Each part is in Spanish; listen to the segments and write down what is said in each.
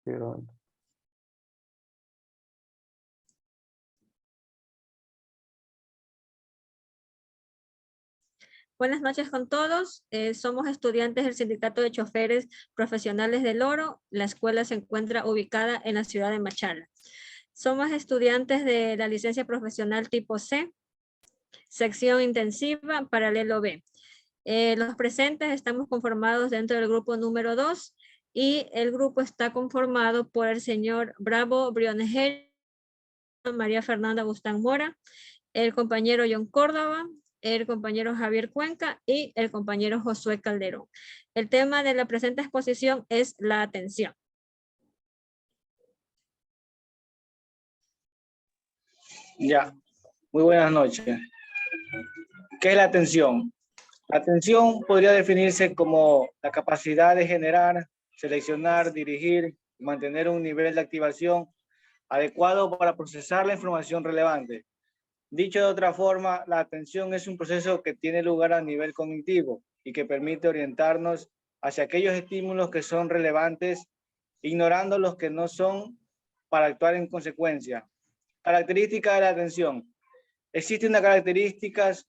Sí, grabando. Buenas noches con todos. Somos estudiantes del Sindicato de Choferes Profesionales del Oro. La escuela se encuentra ubicada en la ciudad de Machala. Somos estudiantes de la licencia profesional tipo C, sección intensiva, paralelo B. Los presentes estamos conformados dentro del grupo número 2 y el grupo está conformado por el señor Bravo Briones, María Fernanda Bustán Mora, el compañero John Córdoba, el compañero Javier Cuenca y el compañero Josué Calderón. El tema de la presente exposición es la atención. Ya, muy buenas noches. ¿Qué es la atención? La atención podría definirse como la capacidad de generar, seleccionar, dirigir y mantener un nivel de activación adecuado para procesar la información relevante. Dicho de otra forma, la atención es un proceso que tiene lugar a nivel cognitivo y que permite orientarnos hacia aquellos estímulos que son relevantes, ignorando los que no son para actuar en consecuencia. Característica de la atención. Existen unas características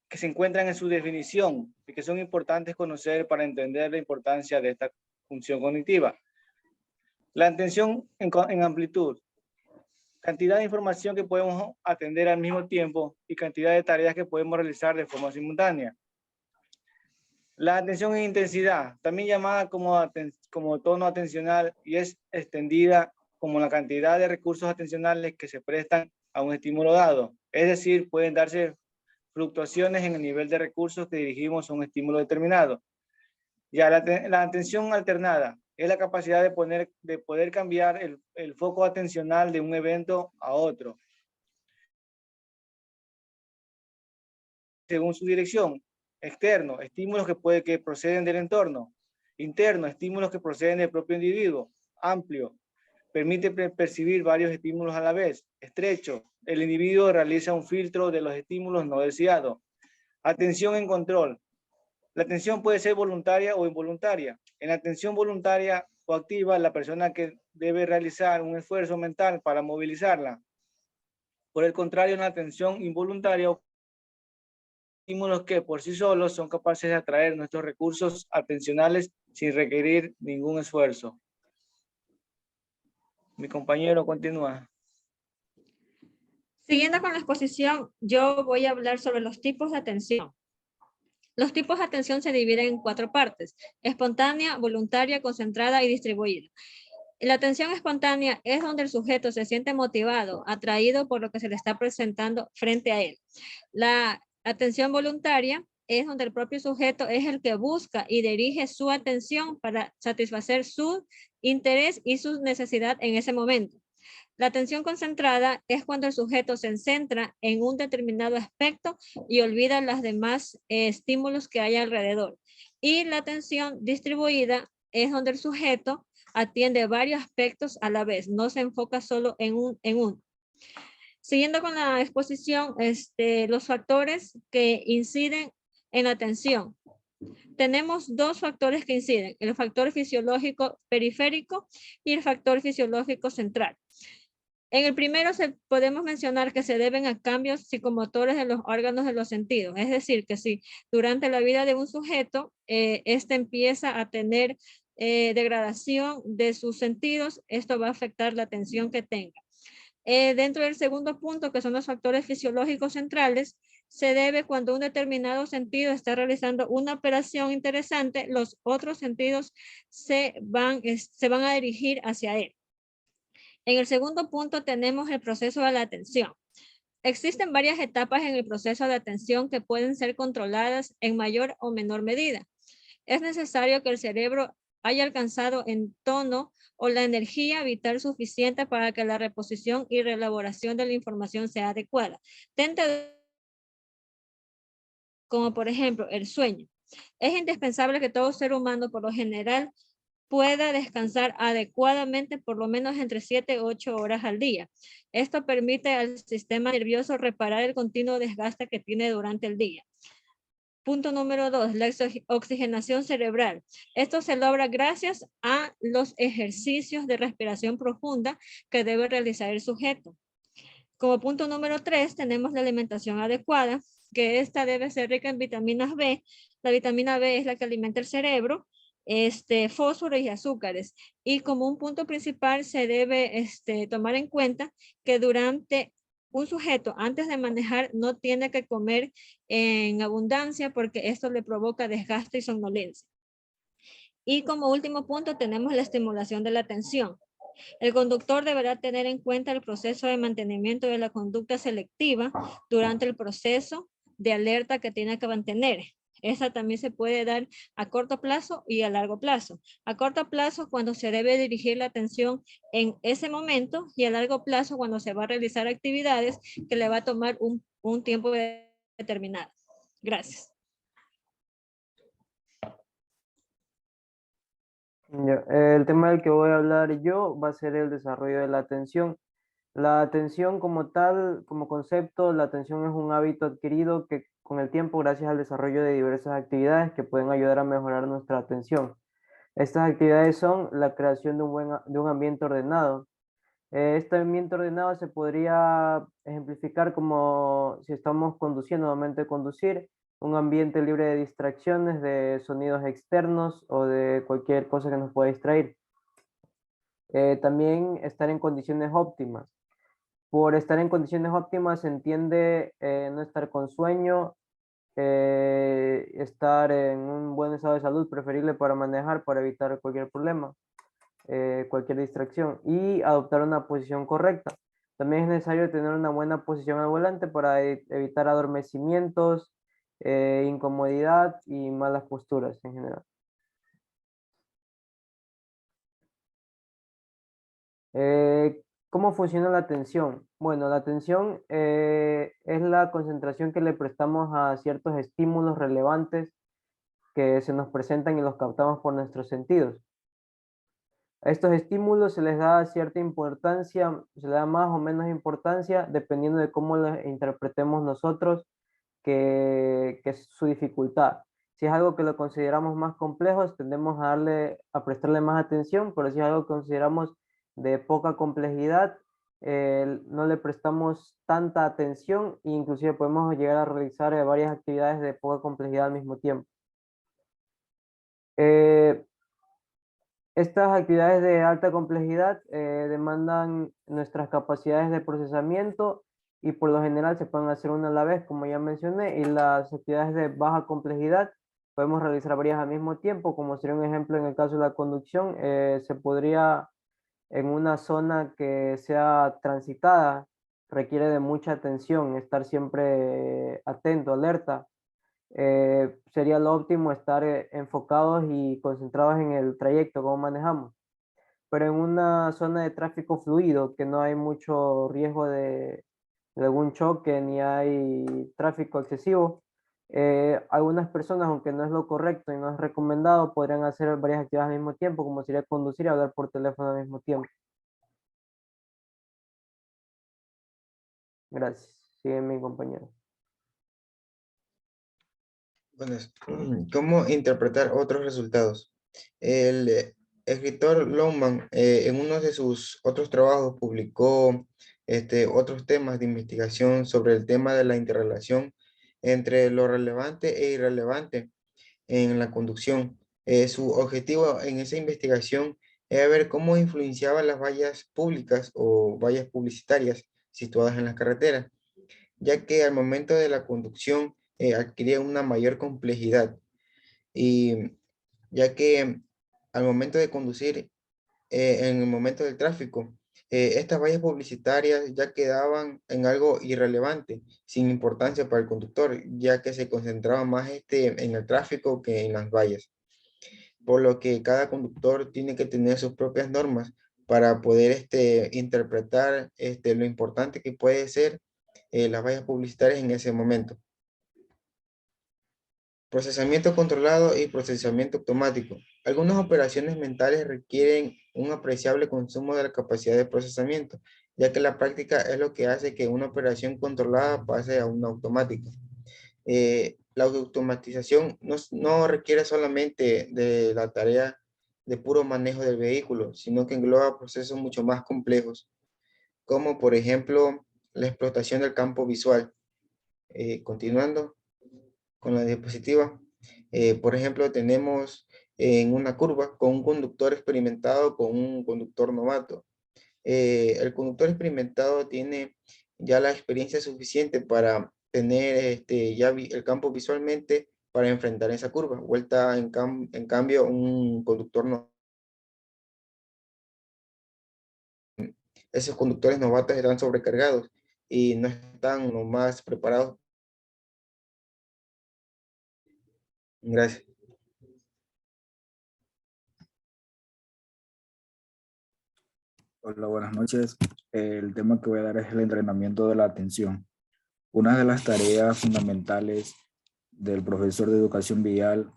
que se encuentran en su definición y que son importantes conocer para entender la importancia de esta función cognitiva. La atención en amplitud. Cantidad de información que podemos atender al mismo tiempo y cantidad de tareas que podemos realizar de forma simultánea. La atención en intensidad, también llamada como tono atencional, y es extendida como la cantidad de recursos atencionales que se prestan a un estímulo dado. Es decir, pueden darse fluctuaciones en el nivel de recursos que dirigimos a un estímulo determinado. Ya la atención alternada es la capacidad de poder cambiar el foco atencional de un evento a otro, según su dirección. Externo, estímulos que proceden del entorno. Interno, estímulos que proceden del propio individuo. Amplio, permite percibir varios estímulos a la vez. Estrecho, el individuo realiza un filtro de los estímulos no deseados. Atención en control. La atención puede ser voluntaria o involuntaria. En la atención voluntaria o activa, la persona que debe realizar un esfuerzo mental para movilizarla. Por el contrario, en la atención involuntaria, estímulos que por sí solos son capaces de atraer nuestros recursos atencionales sin requerir ningún esfuerzo. Mi compañero continúa. Siguiendo con la exposición, yo voy a hablar sobre los tipos de atención. Los tipos de atención se dividen en 4 partes: espontánea, voluntaria, concentrada y distribuida. La atención espontánea es donde el sujeto se siente motivado, atraído por lo que se le está presentando frente a él. La atención voluntaria es donde el propio sujeto es el que busca y dirige su atención para satisfacer su interés y su necesidad en ese momento. La atención concentrada es cuando el sujeto se centra en un determinado aspecto y olvida los demás estímulos que hay alrededor. Y la atención distribuida es donde el sujeto atiende varios aspectos a la vez, no se enfoca solo en uno. Siguiendo con la exposición, los factores que inciden en la atención. Tenemos 2 factores que inciden: el factor fisiológico periférico y el factor fisiológico central. En el primero podemos mencionar que se deben a cambios psicomotores de los órganos de los sentidos. Es decir, que si durante la vida de un sujeto, empieza a tener degradación de sus sentidos, esto va a afectar la atención que tenga. Dentro del segundo punto, que son los factores fisiológicos centrales, se debe cuando un determinado sentido está realizando una operación interesante, los otros sentidos se van a dirigir hacia él. En el segundo punto tenemos el proceso de la atención. Existen varias etapas en el proceso de atención que pueden ser controladas en mayor o menor medida. Es necesario que el cerebro haya alcanzado el tono o la energía vital suficiente para que la reposición y reelaboración de la información sea adecuada. Como por ejemplo el sueño. Es indispensable que todo ser humano por lo general pueda descansar adecuadamente por lo menos entre 7 y 8 horas al día. Esto permite al sistema nervioso reparar el continuo desgaste que tiene durante el día. Punto número 2, la oxigenación cerebral. Esto se logra gracias a los ejercicios de respiración profunda que debe realizar el sujeto. Como punto número 3, tenemos la alimentación adecuada, que esta debe ser rica en vitaminas B. La vitamina B es la que alimenta el cerebro, fósforo y azúcares. Y como un punto principal se debe tomar en cuenta que durante un sujeto, antes de manejar, no tiene que comer en abundancia porque esto le provoca desgaste y somnolencia. Y como último punto tenemos la estimulación de la atención. El conductor deberá tener en cuenta el proceso de mantenimiento de la conducta selectiva durante el proceso de alerta que tiene que mantener. Esa también se puede dar a corto plazo y a largo plazo. A corto plazo cuando se debe dirigir la atención en ese momento y a largo plazo cuando se va a realizar actividades que le va a tomar un tiempo determinado. Gracias. Ya, el tema del que voy a hablar yo va a ser el desarrollo de la atención. La atención como tal, como concepto, la atención es un hábito adquirido que con el tiempo, gracias al desarrollo de diversas actividades que pueden ayudar a mejorar nuestra atención. Estas actividades son la creación de un ambiente ordenado. Este ambiente ordenado se podría ejemplificar como si estamos conduciendo, momento de conducir, un ambiente libre de distracciones, de sonidos externos o de cualquier cosa que nos pueda distraer. También estar en condiciones óptimas. Por estar en condiciones óptimas se entiende no estar con sueño, estar en un buen estado de salud, preferible para manejar, para evitar cualquier problema, cualquier distracción, y adoptar una posición correcta. También es necesario tener una buena posición al volante para evitar adormecimientos, incomodidad y malas posturas en general. ¿Cómo funciona la atención? Bueno, la atención es la concentración que le prestamos a ciertos estímulos relevantes que se nos presentan y los captamos por nuestros sentidos. A estos estímulos se les da cierta importancia, se le da más o menos importancia dependiendo de cómo los interpretemos nosotros, que es su dificultad. Si es algo que lo consideramos más complejo, tendemos a prestarle más atención, pero si es algo que consideramos de poca complejidad, no le prestamos tanta atención e inclusive podemos llegar a realizar varias actividades de poca complejidad al mismo tiempo. Estas actividades de alta complejidad demandan nuestras capacidades de procesamiento y por lo general se pueden hacer una a la vez, como ya mencioné, y las actividades de baja complejidad podemos realizar varias al mismo tiempo, como sería un ejemplo en el caso de la conducción, se podría en una zona que sea transitada, requiere de mucha atención, estar siempre atento, alerta. Sería lo óptimo estar enfocados y concentrados en el trayecto, cómo manejamos. Pero en una zona de tráfico fluido, que no hay mucho riesgo de algún choque ni hay tráfico excesivo, algunas personas, aunque no es lo correcto y no es recomendado, podrían hacer varias actividades al mismo tiempo, como sería conducir y hablar por teléfono al mismo tiempo. Gracias. Sigue mi compañero. Bueno, ¿cómo interpretar otros resultados? El escritor Longman en uno de sus otros trabajos publicó otros temas de investigación sobre el tema de la interrelación entre lo relevante e irrelevante en la conducción. Su objetivo en esa investigación era ver cómo influenciaban las vallas públicas o vallas publicitarias situadas en las carreteras, ya que al momento de la conducción adquiría una mayor complejidad y ya que al momento de conducir, en el momento del tráfico, estas vallas publicitarias ya quedaban en algo irrelevante, sin importancia para el conductor, ya que se concentraba más en el tráfico que en las vallas. Por lo que cada conductor tiene que tener sus propias normas para poder interpretar lo importante que puede ser las vallas publicitarias en ese momento. Procesamiento controlado y procesamiento automático. Algunas operaciones mentales requieren un apreciable consumo de la capacidad de procesamiento, ya que la práctica es lo que hace que una operación controlada pase a una automática. la automatización no requiere solamente de la tarea de puro manejo del vehículo, sino que engloba procesos mucho más complejos, como por ejemplo la explotación del campo visual. Continuando con la diapositiva, por ejemplo, tenemos en una curva con un conductor experimentado con un conductor novato. El conductor experimentado tiene ya la experiencia suficiente para tener el campo visualmente para enfrentar esa curva. Vuelta en cambio, un conductor no. Esos conductores novatos están sobrecargados y no están lo más preparados. Gracias. Hola, buenas noches. El tema que voy a dar es el entrenamiento de la atención. Una de las tareas fundamentales del profesor de educación vial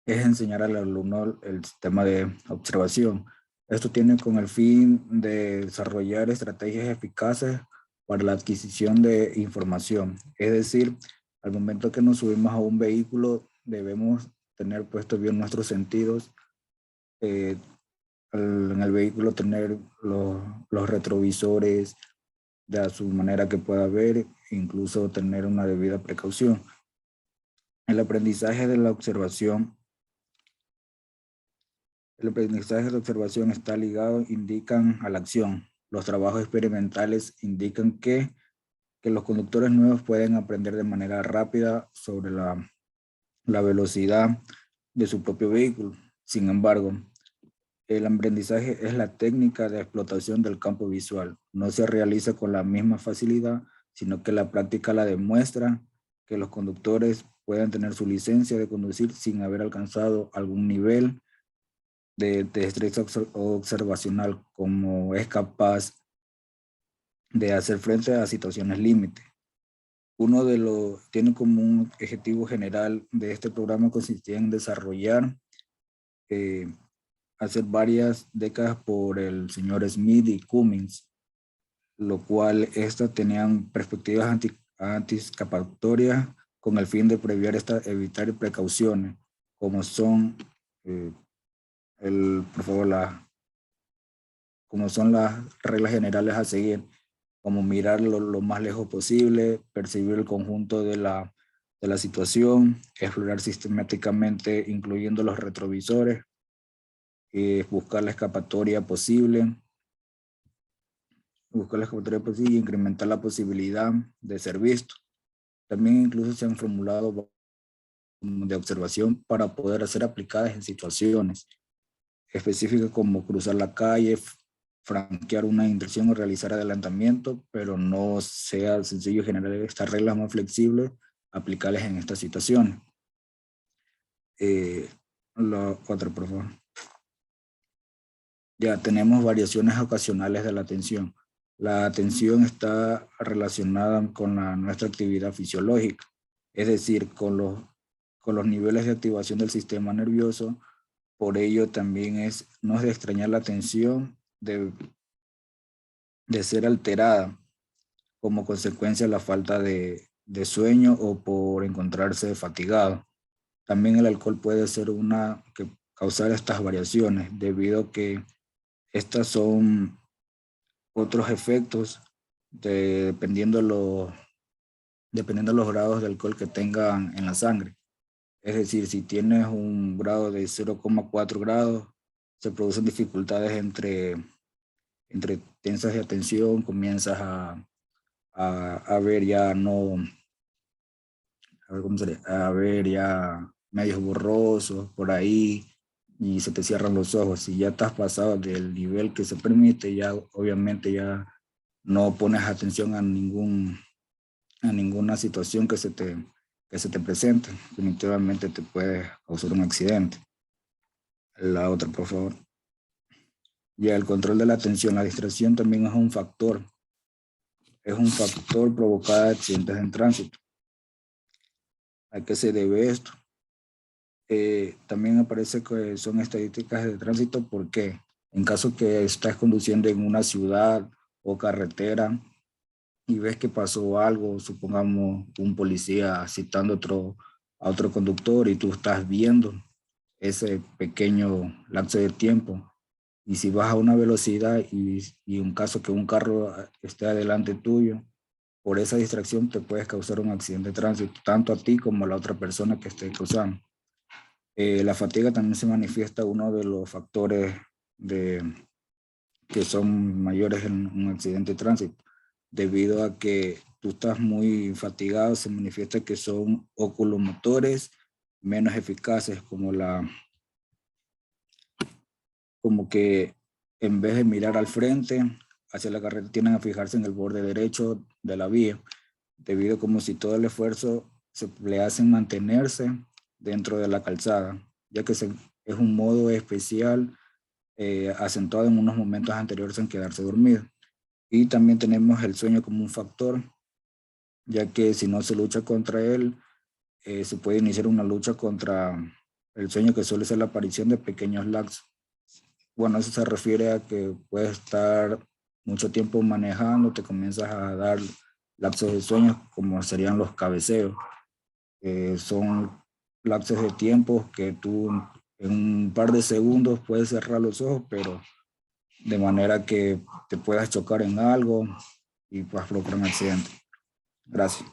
es enseñar al alumno el sistema de observación. Esto tiene con el fin de desarrollar estrategias eficaces para la adquisición de información. Es decir, al momento que nos subimos a un vehículo, debemos tener puestos bien nuestros sentidos, en el vehículo tener los retrovisores de su manera que pueda ver, incluso tener una debida precaución. El aprendizaje de la observación. El aprendizaje de observación está ligado, indican a la acción. Los trabajos experimentales indican que los conductores nuevos pueden aprender de manera rápida sobre la velocidad de su propio vehículo. Sin embargo, el aprendizaje es la técnica de explotación del campo visual. No se realiza con la misma facilidad, sino que la práctica la demuestra que los conductores pueden tener su licencia de conducir sin haber alcanzado algún nivel de destreza observacional, como es capaz de hacer frente a situaciones límite. Tiene como un objetivo general de este programa consistía en desarrollar hace varias décadas por el señor Smith y Cummings, lo cual estas tenían perspectivas anticipatoриas con el fin de evitar precauciones, como son, como son las reglas generales a seguir, como mirar lo más lejos posible, percibir el conjunto de la situación, explorar sistemáticamente incluyendo los retrovisores, buscar la escapatoria posible, y incrementar la posibilidad de ser visto. También incluso se han formulado de observación para poder ser aplicadas en situaciones específicas como cruzar la calle, franquear una intersección o realizar adelantamiento, pero no sea sencillo generar estas reglas más flexibles aplicables en estas situaciones. La otra, por favor. Ya tenemos variaciones ocasionales de la atención. La atención está relacionada con nuestra actividad fisiológica, es decir, con los niveles de activación del sistema nervioso. Por ello también no es de extrañar la atención de ser alterada como consecuencia de la falta de sueño o por encontrarse fatigado. También el alcohol puede ser causar estas variaciones, debido a que estas son otros efectos dependiendo los grados de alcohol que tengan en la sangre. Es decir, si tienes un grado de 0,4 grados, se producen dificultades entre tensas de atención, comienzas a ver ya a ver ya medios borrosos por ahí y se te cierran los ojos. Si ya estás pasado del nivel que se permite, ya obviamente ya no pones atención a ninguna situación que se te presente. Definitivamente te puede causar un accidente. La otra, por favor. Ya el control de la atención, la distracción también es un factor. Es un factor provocado de accidentes en tránsito. ¿A qué se debe esto? También aparece que son estadísticas de tránsito porque en caso que estás conduciendo en una ciudad o carretera y ves que pasó algo, supongamos un policía citando a otro conductor y tú estás viendo ese pequeño lapso de tiempo. Y si vas a una velocidad y un caso que un carro esté adelante tuyo, por esa distracción te puedes causar un accidente de tránsito, tanto a ti como a la otra persona que esté cruzando. La fatiga también se manifiesta uno de los factores que son mayores en un accidente de tránsito, debido a que tú estás muy fatigado. Se manifiesta que son oculomotores menos eficaces, como que en vez de mirar al frente hacia la carretera, tienden a fijarse en el borde derecho de la vía, debido como si todo el esfuerzo se le hace mantenerse dentro de la calzada, ya que es un modo especial acentuado en unos momentos anteriores en quedarse dormido. Y también tenemos el sueño como un factor, ya que si no se lucha contra él, se puede iniciar una lucha contra el sueño, que suele ser la aparición de pequeños lapsos. Bueno, eso se refiere a que puedes estar mucho tiempo manejando, te comienzas a dar lapsos de sueño, como serían los cabeceos. Son lapsos de tiempo que tú en un par de segundos puedes cerrar los ojos, pero de manera que te puedas chocar en algo y puedas provocar un accidente. Gracias.